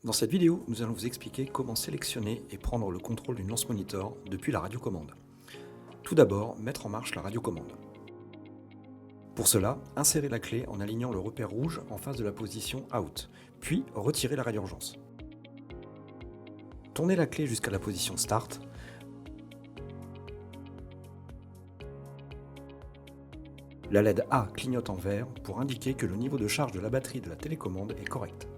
Dans cette vidéo, nous allons vous expliquer comment sélectionner et prendre le contrôle d'une lance monitor depuis la radiocommande. Tout d'abord, mettre en marche la radiocommande. Pour cela, insérez la clé en alignant le repère rouge en face de la position Out, puis retirez la radio-urgence. Tournez la clé jusqu'à la position Start. La LED A clignote en vert pour indiquer que le niveau de charge de la batterie de la télécommande est correct.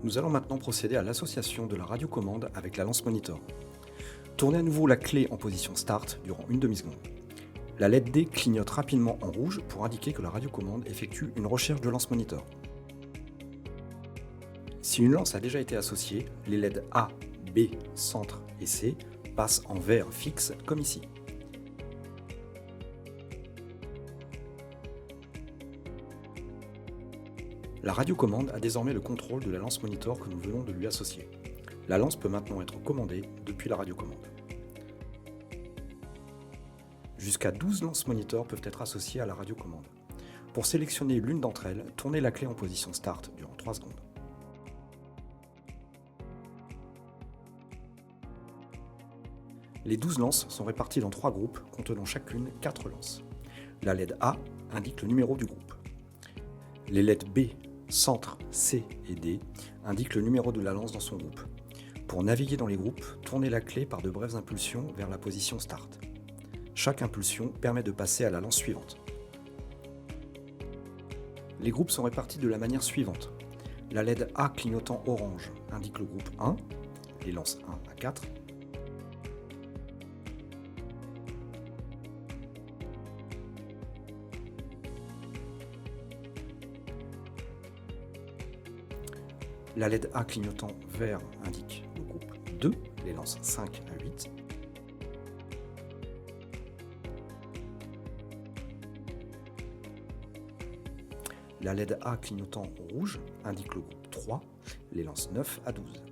Nous allons maintenant procéder à l'association de la radiocommande avec la lance monitor. Tournez à nouveau la clé en position Start durant une demi-seconde. La LED D clignote rapidement en rouge pour indiquer que la radiocommande effectue une recherche de lance monitor. Si une lance a déjà été associée, les LED A, B, centre et C passent en vert fixe comme ici. La radiocommande a désormais le contrôle de la lance monitor que nous venons de lui associer. La lance peut maintenant être commandée depuis la radiocommande. Jusqu'à 12 lances monitor peuvent être associées à la radiocommande. Pour sélectionner l'une d'entre elles, tournez la clé en position Start durant 3 secondes. Les 12 lances sont réparties dans 3 groupes contenant chacune 4 lances. La LED A indique le numéro du groupe. Les LED B, centre, C et D indiquent le numéro de la lance dans son groupe. Pour naviguer dans les groupes, tournez la clé par de brèves impulsions vers la position Start. Chaque impulsion permet de passer à la lance suivante. Les groupes sont répartis de la manière suivante. La LED A clignotant orange indique le groupe 1, les lances 1 à 4. La LED A clignotant vert indique le groupe 2, les lances 5 à 8. La LED A clignotant rouge indique le groupe 3, les lances 9 à 12.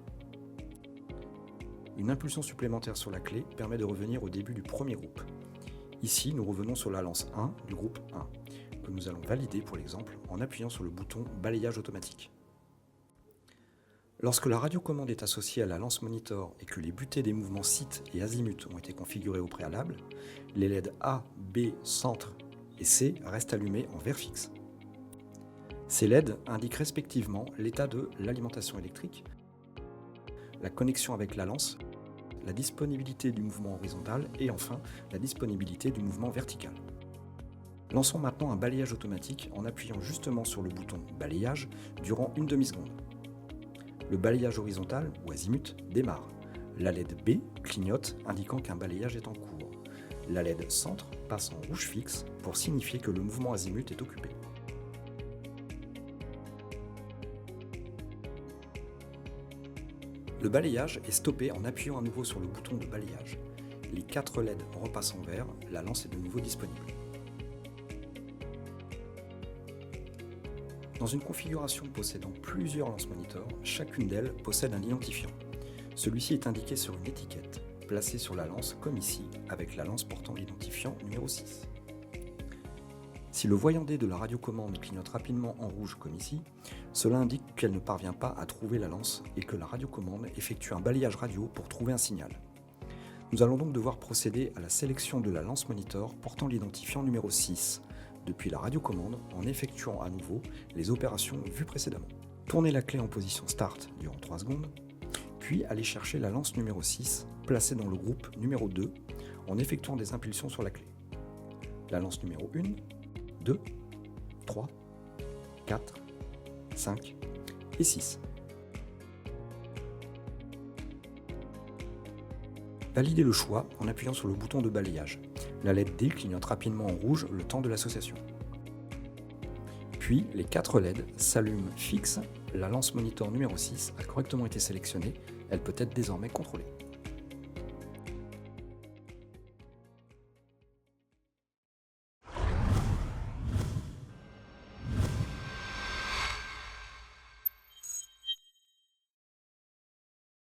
Une impulsion supplémentaire sur la clé permet de revenir au début du premier groupe. Ici, nous revenons sur la lance 1 du groupe 1, que nous allons valider pour l'exemple en appuyant sur le bouton balayage automatique. Lorsque la radiocommande est associée à la lance monitor et que les butées des mouvements SIT et azimut ont été configurés au préalable, les LED A, B, centre et C restent allumés en vert fixe. Ces LED indiquent respectivement l'état de l'alimentation électrique, la connexion avec la lance, la disponibilité du mouvement horizontal et enfin la disponibilité du mouvement vertical. Lançons maintenant un balayage automatique en appuyant justement sur le bouton balayage durant une demi-seconde. Le balayage horizontal ou azimut démarre. La LED B clignote indiquant qu'un balayage est en cours. La LED centre passe en rouge fixe pour signifier que le mouvement azimut est occupé. Le balayage est stoppé en appuyant à nouveau sur le bouton de balayage. Les 4 LED repassent en vert, la lance est de nouveau disponible. Dans une configuration possédant plusieurs lances monitor, chacune d'elles possède un identifiant. Celui-ci est indiqué sur une étiquette, placée sur la lance comme ici, avec la lance portant l'identifiant numéro 6. Si le voyant D de la radiocommande clignote rapidement en rouge comme ici, cela indique qu'elle ne parvient pas à trouver la lance et que la radiocommande effectue un balayage radio pour trouver un signal. Nous allons donc devoir procéder à la sélection de la lance monitor portant l'identifiant numéro 6, depuis la radiocommande en effectuant à nouveau les opérations vues précédemment. Tournez la clé en position Start durant 3 secondes, puis allez chercher la lance numéro 6 placée dans le groupe numéro 2 en effectuant des impulsions sur la clé. La lance numéro 1, 2, 3, 4, 5 et 6. Validez le choix en appuyant sur le bouton de balayage. La LED D clignote rapidement en rouge le temps de l'association. Puis, les 4 LED s'allument fixes. La lance monitor numéro 6 a correctement été sélectionnée. Elle peut être désormais contrôlée.